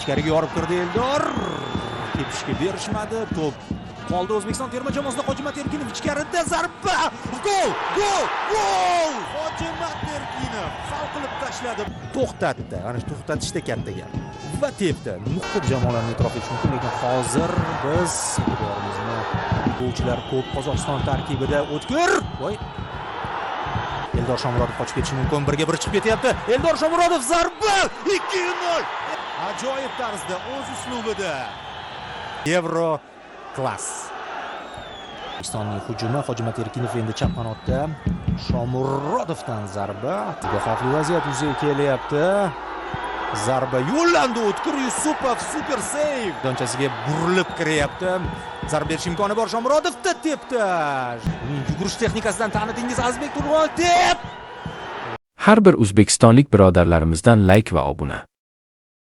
ichkariga yorib kirdi Eldor. Tepishga berishmadi. To'p qoldi O'zbekiston terma jamoasida. Hojimat Erkinov ichkarida zarba. Gol! Gol! Gol! Hojimat Erkinov hal qilib tashladi. To'xtatdi. Ana shu to'xtatishda katta gap. Va tepdi. Ko'p jamoalarni e'tirof etish mumkin, lekin hozir biz futbolchilar ko'p Qozog'iston tarkibida. O'tkir. Voy. Eldor Shomurodov qochib ketishi mumkin. Birga bir chiqib ketyapti. Eldor Shomurodov zarba! 2-0. Ajoyib tarzda o'z uslubida. Euro klass. O'zbekistonning hujumi. Hojimat Erkinov endi chap qanotda. Shomurodovdan zarba. Juda xavfli vaziyat yuzaga kelyapti. Zarba yo'llandi. O'tkir Yusupov super save. Donchasiga burilib kiryapti. Zarba berish imkoni bor. Shomurodovda tepdi. Uning yugurish texnikasidan tanidingiz Azizbek Turg'unov. Har bir o'zbekistonlik birodarlarimizdan like va obuna.